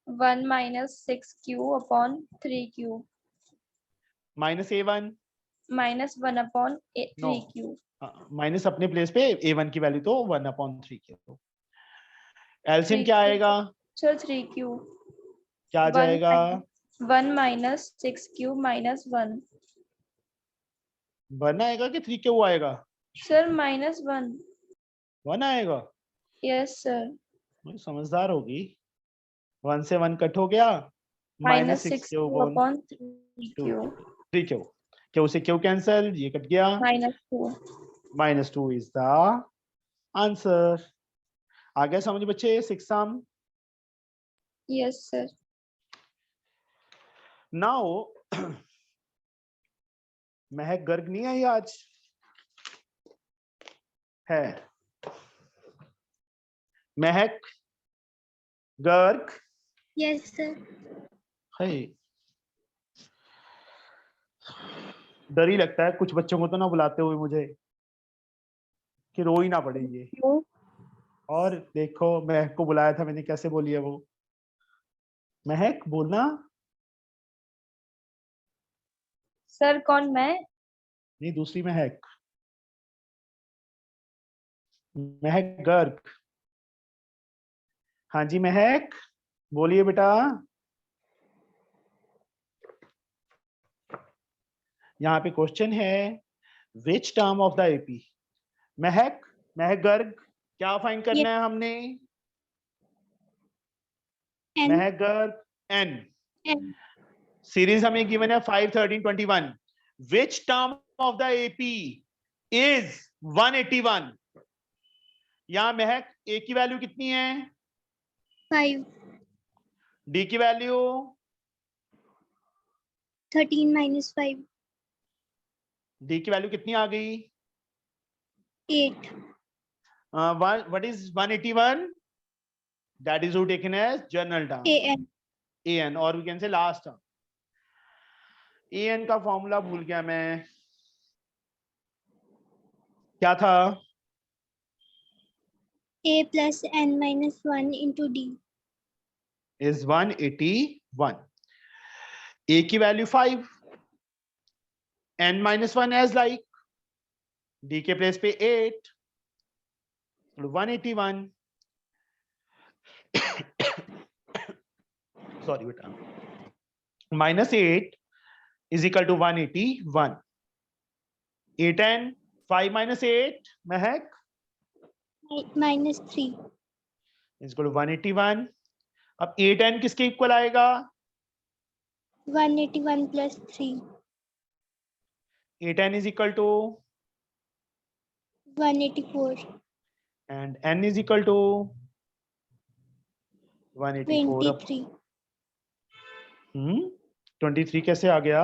G: 1 minus 6Q upon 3Q.
B: Minus A1
G: Minus 1 upon
B: No.
G: 3Q.
B: Minus अपने प्लेस पे A1 की वैल्यू तो 1/3 की है. एलसीएम क्या
G: 3Q.
B: आएगा?
G: Sir, 3Q.
B: क्या आ
G: 1
B: जाएगा?
G: 1 minus 6Q minus 1.
B: 1 आएगा कि 3Q आएगा?
G: Sir, minus 1.
B: 1 आएगा.
G: Yes, sir.
B: समझदार होगी. 1 से 1 कट हो गया.
G: Minus
B: -6Q
G: 6Q upon 3Q.
B: 3Q. Q से Q कैंसल, ये कट गया.
G: Minus 2.
B: -2 is the answer. आ गया समझ बच्चे? 6 sum.
G: Yes, sir.
B: Now महक गर्ग नहीं आई आज? है महक गर्ग?
L: Yes, sir.
B: है. डर ही लगता है कुछ बच्चों को तो ना बुलाते हुए मुझे कि रो ही ना पड़े ये. और देखो महक को बुलाया था मैंने, कैसे बोली है वो. महक बोलना.
G: सर कौन मैं?
B: नहीं, दूसरी महक. महक गर्ग. हाँ जी महक बोलिए बेटा. यहाँ पे क्वेश्चन है which term of the AP. महक गर्ग क्या फाइंड करना है हमने?
L: N.
B: महक गर्ग n.
L: N.
B: सीरीज हमें गिवन है 5, 13, 21. Which term of the AP is 181? यहाँ महक ए की वैल्यू कितनी है?
L: 5.
B: डी की वैल्यू
L: 13 minus 5.
B: डी की वैल्यू कितनी आ गई?
L: 8.
B: What is 181? That is taken as general term.
L: AN.
B: an or we can say last term. an का फॉर्मूला भूल गया मैं. क्या था?
L: A plus N minus 1 into D.
B: is 181. A की value 5. n minus 1 as like. D के प्लेस पे 8. 181. Sorry बेटा. -8 is equal to 181. 8 and 5 minus 8 Mahak
L: Minus 3.
B: Is equal to 181. अब 8n किसके इक्वल आएगा?
L: 181 plus 3.
B: 8n is equal to
L: 184.
B: and n is equal to 184. अब
L: 23.
B: 23 कैसे आ गया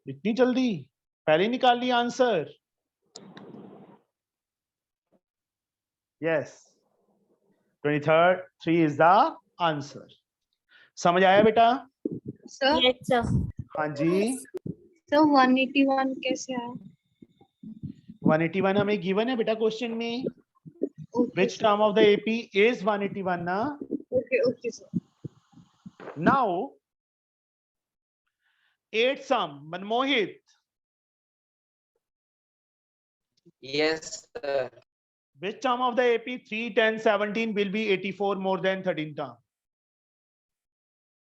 B: इतनी जल्दी? पहले निकाल लिया answer. Yes, 23 is the answer. समझ आया बेटा?
H: Sir,
C: Yes, sir.
B: हाँ जी.
H: sir 181 कैसे आया?
B: 181 हमें गिवन है बेटा क्वेश्चन में. Which term of the AP is 181 ना?
H: Okay, sir.
B: Now 8 sum. Manmohit,
E: Yes, sir.
B: which term of the AP 3, 10, 17 will be 84 more than 13 term?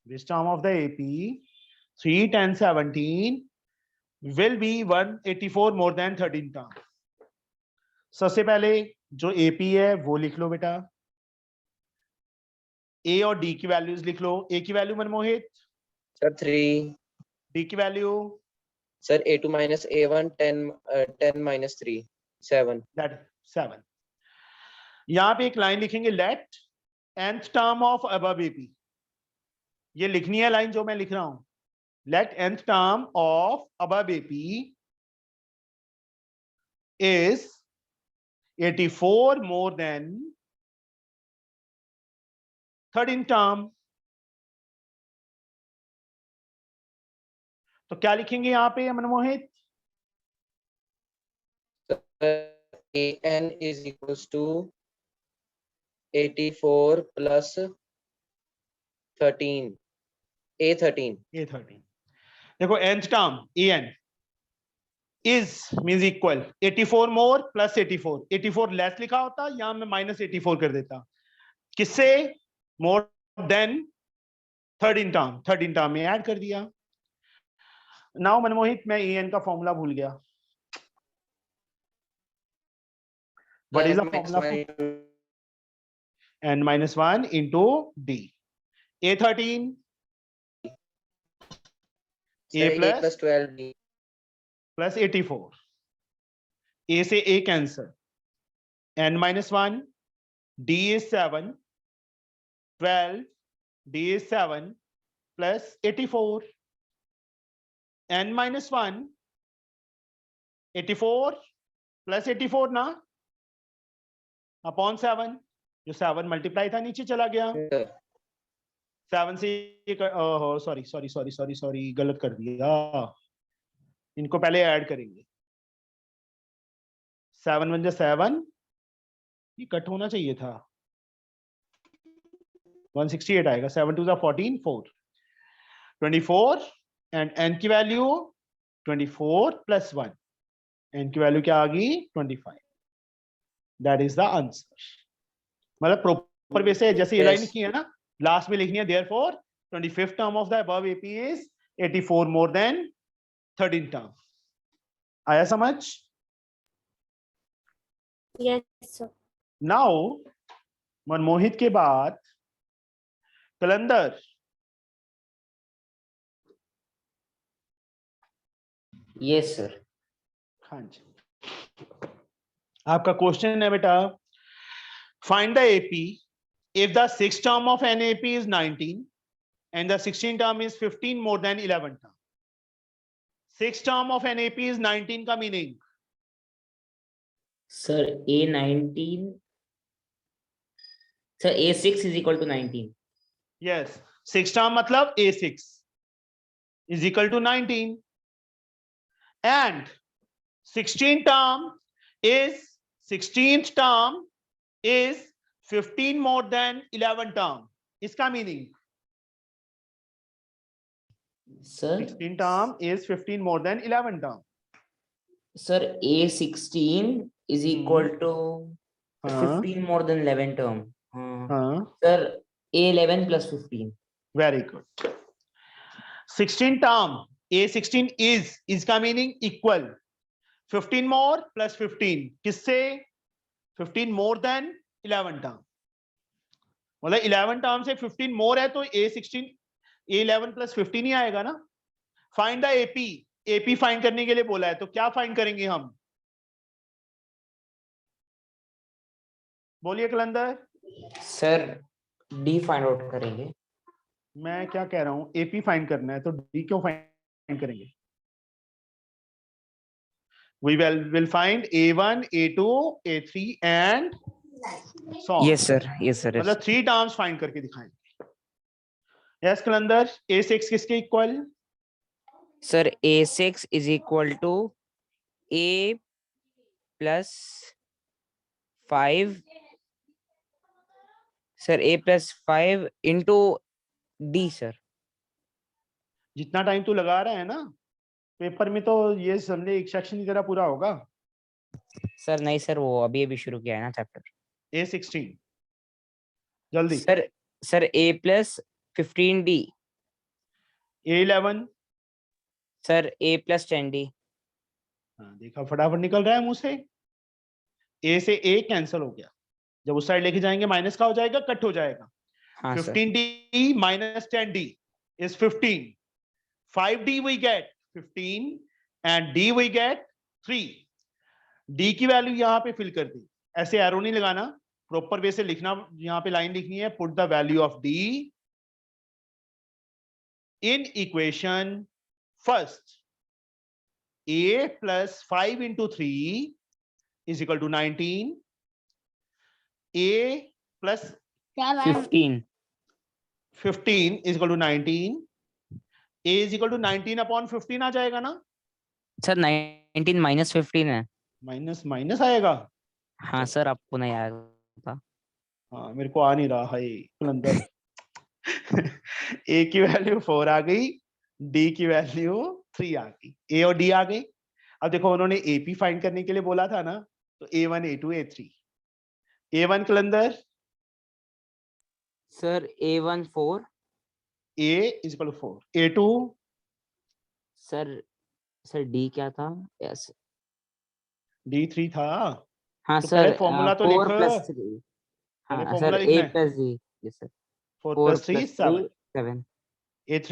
B: Which term of the AP 3, 10, 17 will be 184 more than 13 term? सबसे पहले जो AP है वो लिख लो बेटा. A और D की वैल्यूज लिख लो. A की वैल्यू मनमोहित,
E: Sir, 3.
B: D की value
E: Sir, A2 minus A1, 10 minus 3, 7.
B: that 7. यहाँ पे एक लाइन लिखेंगे, let nth term of above AP. ये लिखनी है लाइन जो मैं लिख रहा हूं. Let nth term of above AP is 84 more than 13 term. तो क्या लिखेंगे यहाँ पे Manmohit?
E: AN is equals to 84 plus 13. A13.
B: A13. देखो nth term an is means equal 84 more plus 84. 84 less लिखा होता, यहाँ मैं माइनस 84 कर देता. किससे? more than 13 term. 13 term में ऐड कर दिया. नाउ मनमोहित मैं an का फॉर्मूला भूल गया. What is the formula for n minus 1 into d? A13
E: Sir, A plus 12D.
B: plus 84. A से A cancel. n minus 1, d is 7, 12, d is 7 plus 84. n minus 1, 84 plus 84 ना अपॉन 7. जो 7 मल्टीप्लाई था नीचे चला गया. 7 से सॉरी गलत कर दिया. इनको पहले ऐड करेंगे. 7 1 7, ये कट होना चाहिए था. 168 आएगा. 7 2 14, 4, 24 एंड n की वैल्यू 24 प्लस 1. n की वैल्यू क्या आ गई? 25. That is the answer. मतलब प्रॉपर वे से जैसे ये लाइन लिखी है ना, लास्ट में लिखनी है therefore 25th term of the above AP is 84 more than 13 term. आया समझ?
C: Yes, sir.
B: नाउ मनमोहित के बाद कलंदर.
E: Yes, sir.
B: हाँ जी, आपका क्वेश्चन है बेटा, find the AP if the 6th term of an AP is 19 and the 16th term is 15 more than 11 term. 6th term of an AP is 19 का meaning?
E: Sir, A19. Sir, A6 is equal to 19.
B: Yes, 6th term मतलब A6 is equal to 19 and 16th term is 15 more than 11 term. इसका meaning?
E: Sir,
B: 16 term is 15 more than 11 term.
E: sir, A16 is equal to 15 more than 11 term. Sir, A11 plus 15.
B: Very good. 16 term A16 is का मीनिंग equal 15 more plus 15 किससे? 15 more than 11 टर्म, मतलब 11 टर्म से 15 मोर है तो A11 प्लस 15 ही आएगा ना। Find the AP, AP find करने के लिए बोला है, तो क्या फाइंड करेंगे हम? बोलिए कलंदर।
E: सर डी फाइंड आउट करेंगे।
B: मैं क्या कह रहा हूं, एपी फाइंड करना है तो डी क्यों फाइंड करेंगे? We will find A1, A2, A3 and so on.
E: Yes sir, yes sir.
B: मतलब 3 टर्म्स फाइंड करके दिखाएंगे। यस कलंदर, A6 किसके इक्वल?
E: Sir A6 is equal to A plus 5, sir A plus 5 into D sir.
B: जितना टाइम तू लगा रहा है ना पेपर में, तो ये समझे एक सेक्शन की तरह पूरा होगा।
E: सर नहीं सर, वो अभी अभी शुरू किया है ना चैप्टर।
B: A16 जल्दी।
E: Sir A plus 15D।
B: A11।
E: Sir A plus 10D।
B: हाँ देखा, फटाफट निकल रहा है मुंह से। A से A कैंसिल हो गया, जब उस साइड लेके जाएंगे माइनस का हो जाएगा, कट हो जाएगा।
E: हाँ sir.
B: 15D minus 10D is 15. 5D we get 15 and D we get 3. D की वैल्यू यहाँ पे फिल कर दी, ऐसे एरो नहीं लगाना, प्रॉपर वे से लिखना। यहाँ पे लाइन लिखनी है, put the value of D in equation first. A plus 5 into 3 is equal to 19. A plus
E: 15
B: is equal to 19. A is equal to 19 upon 15 आ जाएगा ना?
E: सर 19 माइनस 15 है।
B: माइनस माइनस आएगा।
E: हाँ सर, आपको नहीं आएगा।
B: हाँ मेरे को आ नहीं रहा है कलंदर। A की वैल्यू 4 आ गई, D की वैल्यू 3 आ गई, A और D आ गई। अब देखो उन्होंने AP फाइंड करने के लिए बोला था ना, तो A1, A2, A3। A1 Qalandar.
E: Sir A1 4।
B: A is equal to 4. A2
E: sir D क्या था? यस
B: D 3 था।
E: हाँ
B: तो
E: सर,
B: पहले फॉर्मूला तो
E: 4
B: लिख,
E: प्लस 3।
B: पहले
E: हाँ
B: फॉर्मूला
E: सर,
B: लिखना
E: A
B: है।
E: Plus D। Yes sir.
B: 4
E: 4
B: plus 3
E: plus
B: 7.
E: 7।
B: A3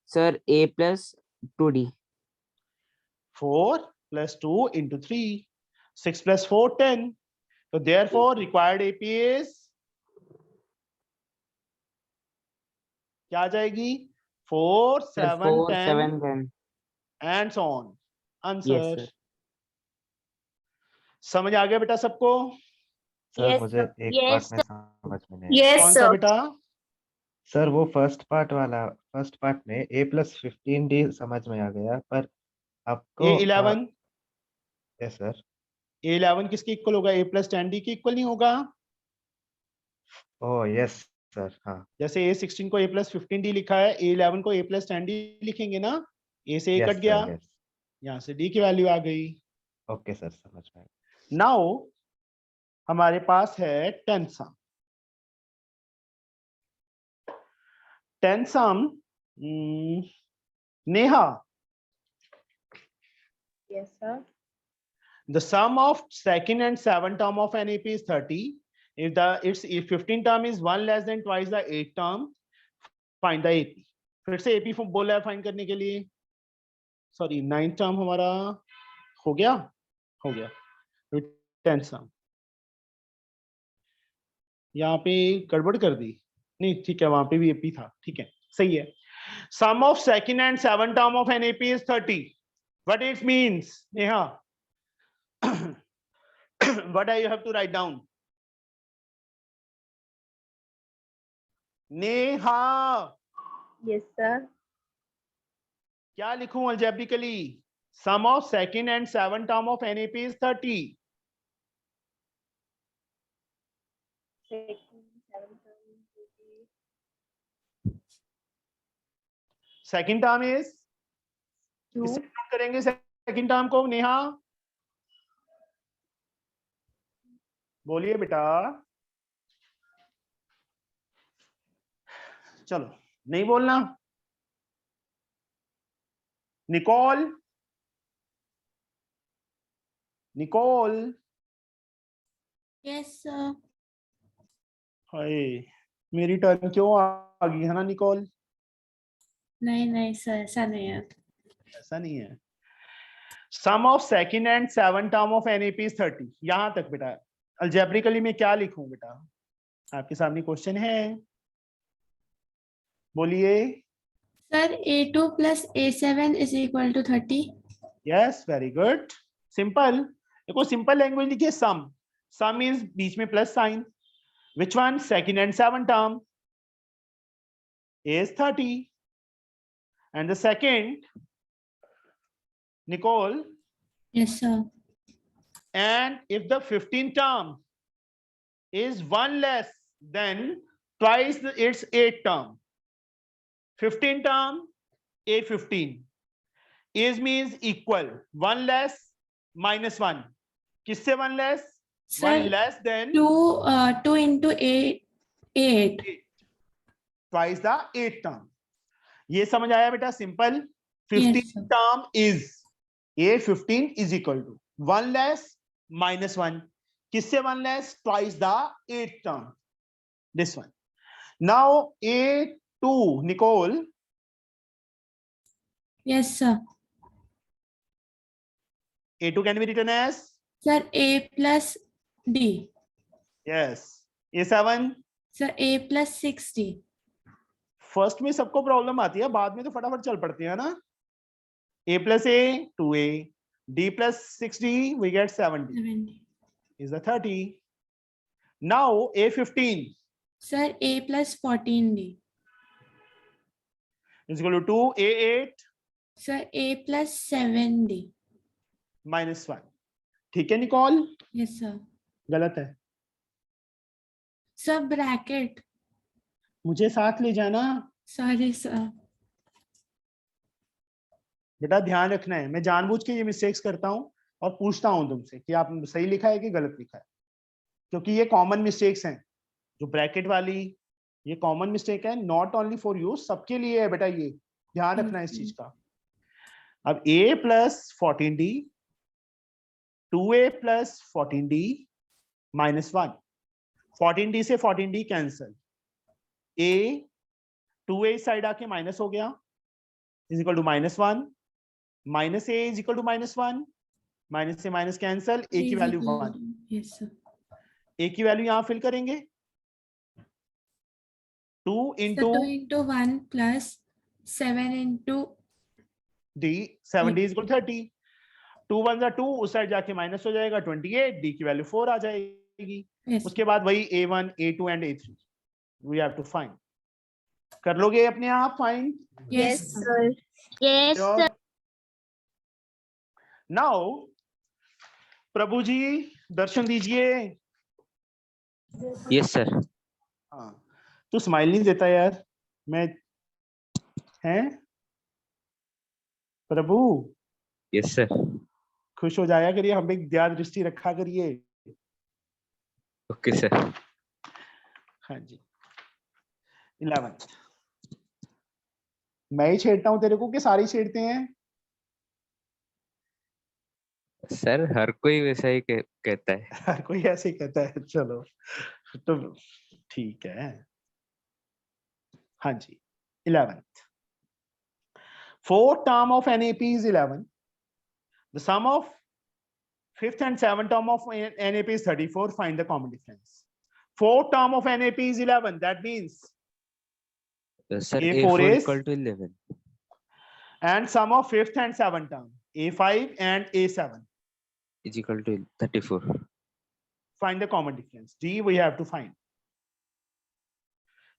E: sir A plus 2D।
B: 4 plus 2 into 3. 6 plus 4 10. So therefore required AP is क्या आ जाएगी? 4
E: sir
B: 7
E: 4
B: 10
E: 7 10।
B: and so on.
E: Yes
B: answer
E: sir.
B: समझ आ गया बेटा सबको?
A: सर मुझे एक
C: Yes,
A: पार्ट में समझ में नहीं आया।
C: Yes,
B: कौन सा
C: sir.
B: बेटा?
A: सर वो फर्स्ट पार्ट में A+15D समझ में आ गया, पर आपको
B: A11
A: यस सर।
B: A11 किसके इक्वल होगा? A plus 10D के इक्वल नहीं होगा?
A: ओह यस सर, हाँ
B: जैसे A16 को A plus 15D लिखा है, A11 को A plus 10D लिखेंगे ना। A से A
A: यस
B: कट गया,
A: सर, यस।
B: यहाँ से D की वैल्यू आ गई।
A: ओके सर, समझ में आया।
B: नाउ हमारे पास है 10 सम। 10 सम, Neha,
G: Yes, sir.
B: the sum of second and 7 term of an AP is 30. If 15 term is 1 less than twice the 8 term, find the AP. फिर से AP बोला है फाइंड करने के लिए। सॉरी 9 टर्म हमारा हो गया, हो गया। 10 सम यहाँ पे गड़बड़ कर दी, नहीं ठीक है, वहां पे भी AP था, ठीक है सही है। Sum of second and 7 term of an AP is 30. What it means, Neha? What I have to write down? Neha,
G: Yes, sir.
B: क्या लिखूं algebraically? Sum of second and 7 term of NAP is 30. Second term is? किससे count करेंगे second term को? नेहा बोलिए बेटा। चलो नहीं बोलना। Nicole, Nicole
L: Yes, sir.
B: Hi, मेरी टर्न क्यों आ गई है ना निकोल?
L: नहीं सर, ऐसा नहीं है.
B: ऐसा नहीं है. Sum of second and seven term of NAP is 30. यहां तक बेटा. अलजेब्रिकली मैं क्या लिखूं बेटा? आपके सामने क्वेश्चन है, बोलिए.
L: Sir, A2 plus A7 is equal to 30.
B: Yes, very good. Simple. देखो सिंपल लैंग्वेज लिखिए. सम. सम मींस बीच में plus sign. Which one? Second and seven term is 30. And the second, Nicole.
L: Yes, sir.
B: And if the 15th term is one less than twice its 8th term. 15th term, A15 is means equal. One less minus one. किससे one less?
L: Sir,
B: One less than
L: 2 into 8.
B: twice the 8th term. ये समझ आया बेटा? Simple. 15th term is A15 is equal to one less minus one. किससे one less? Twice the 8th term. This one. Now A2, Nicole.
L: Yes, sir.
B: A2 can be written as?
L: Sir, A plus D.
B: Yes. A7?
L: Sir, A plus 6D.
B: First में सबको प्रॉब्लम आती है, बाद में तो फटाफट चल पड़ती है ना. A plus A, 2A. D plus 6D, we get 70.
L: 70.
B: Is the 30. Now A15.
L: Sir, A plus 14D.
B: Is equal to 2A8.
L: Sir, A plus 7D.
B: minus 1. ठीक है निकोल?
L: Yes, sir.
B: गलत है.
L: Sir, bracket.
B: मुझे साथ ले जाना.
L: Sorry, sir.
B: बेटा ध्यान रखना है, मैं जानबूझ के ये मिस्टेक्स करता हूँ और पूछता हूँ तुमसे कि आप सही लिखा है कि गलत लिखा है, क्योंकि ये कॉमन मिस्टेक्स हैं. जो ब्रैकेट वाली, ये कॉमन मिस्टेक है, नॉट ओनली फॉर यू, सबके लिए है बेटा. ये ध्यान रखना है इस चीज का. अब A plus 14D, 2A plus 14D minus 1. 14D से 14D cancel. A 2A side आके माइनस हो गया, is equal to minus 1. Minus A is equal to minus 1. Minus से माइनस कैंसल. A की वैल्यू 1.
L: Yes, sir.
B: A की वैल्यू यहाँ फिल करेंगे. 2
L: Sir,
B: into
L: 2 into 1 plus 7 into
B: D, 70 is equal to 30. 2 1 2, उस साइड जाके माइनस हो जाएगा 28. D की वैल्यू 4 आ जाएगी.
L: Yes.
B: उसके बाद वही A1, A2 and A3 we have to find. कर लोगे अपने आप find?
L: Yes, sir.
C: Yes, sir.
B: Now Prabhu ji दर्शन दीजिए.
E: Yes sir.
B: हाँ, तू स्माइल नहीं देता यार. मैं हैं प्रभु?
E: Yes sir.
B: खुश हो जाया करिए, हम एक दया दृष्टि रखा करिए.
E: Okay sir.
B: हाँ जी. 11th. मैं ही छेड़ता हूँ तेरे को कि सारे छेड़ते हैं?
E: सर हर कोई वैसा ही कहता है.
B: हर कोई ऐसे ही कहता है. चलो तो ठीक है. हाँ जी. 11th. Fourth term of NAP is 11. The sum of fifth and seventh term of NAP is 34. Find the common difference. Fourth term of NAP is 11. That means
E: Sir,
B: A4
E: A4
B: is
E: equal to 11.
B: And sum of fifth and seventh term, A5 and A7
E: is equal to 34.
B: Find the common difference. D we have to find.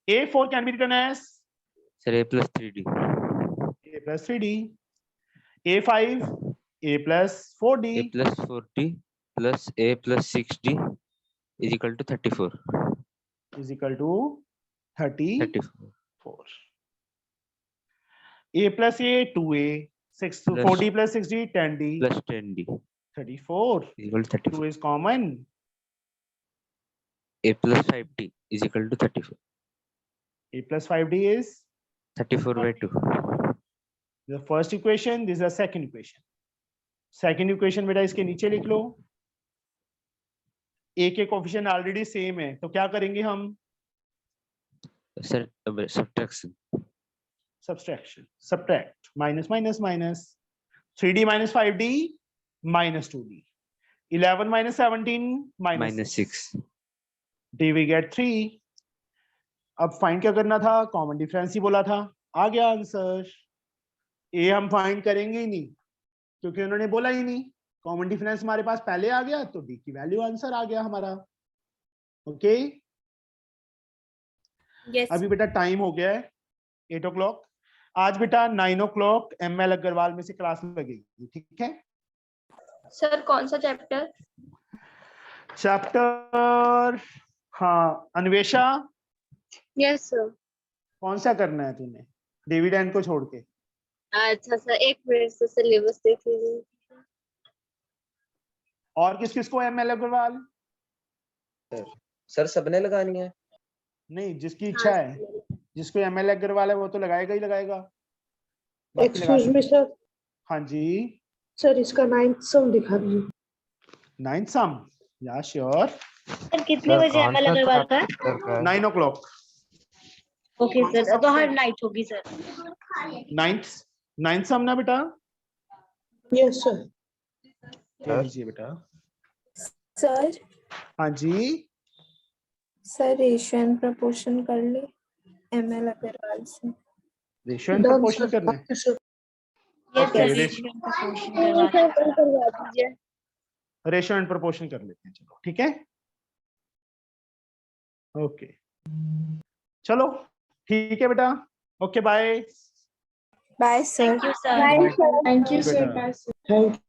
B: A4 can be written as
E: Sir, A plus 3D.
B: A plus 3D. A5, A plus 4D.
E: A plus 4D plus A plus 6D is equal to 34.
B: Is equal to 34. A plus A, 2A. 4D plus 6D, 10D.
E: Plus 10D.
B: 34.
E: Is equal to 34.
B: 2 is common.
E: A plus 5D is equal to 34.
B: A plus 5D is
E: 34 by 2.
B: The first equation, this is the second equation. Second equation बेटा इसके नीचे लिख लो. ए के कोफिशिएंट ऑलरेडी सेम है, तो क्या करेंगे हम?
E: Sir subtraction.
B: Subtraction, subtract, minus minus minus, 3d minus 5d minus 2d, 11 minus 17 minus 6, d we get 3. अब फाइंड क्या करना था? कॉमन डिफरेंस ही बोला था, आ गया आंसर। ए हम फाइंड करेंगे ही नहीं क्योंकि उन्होंने बोला ही नहीं, कॉमन डिफरेंस हमारे पास पहले आ गया, तो डी की वैल्यू आंसर आ गया हमारा। Okay
C: Yes.
B: अभी बेटा टाइम हो गया है 8 o'clock। आज बेटा 9 o'clock ML अग्रवाल में से क्लास लगेगी, ठीक है?
C: सर कौन सा चैप्टर?
B: चैप्टर, हाँ अन्वेषा,
H: यस सर।
B: कौन सा करना है तूने डिविडेंड को छोड़ के?
H: अच्छा सर, एक मिनट से सिलेबस देख लीजिए।
B: और किस किस को ML अग्रवाल?
M: सर सबने लगानी है?
B: नहीं, जिसकी इच्छा है, जिसको ML अग्रवाल है वो तो लगाएगा ही लगाएगा।
N: Excuse me sir.
B: हाँ जी
N: सर इसका 9th सम दिखा दीजिए।
B: 9th सम, या श्योर।
J: सर कितने बजे ML अग्रवाल का?
B: 9 o'clock।
J: ओके सर, तो हर नाइट होगी सर।
B: 9th सम ना बेटा?
N: Yes sir.
B: कह लीजिए बेटा।
G: सर
B: हाँ जी
G: सर रेशियो एंड प्रोपोर्शन कर ले ML अग्रवाल से।
B: रेशियो एंड प्रोपोर्शन करना है।
J: यस
B: Okay,
J: सर,
B: रेशियो
J: करवा दीजिए।
B: रेशियो एंड प्रोपोर्शन कर लेते हैं, चलो ठीक है। ओके चलो ठीक है बेटा, okay bye.
G: Bye sir.
J: Thank you sir.
L: Thank you, sir.
B: बेटा।
L: Bye, sir.
N: थैंक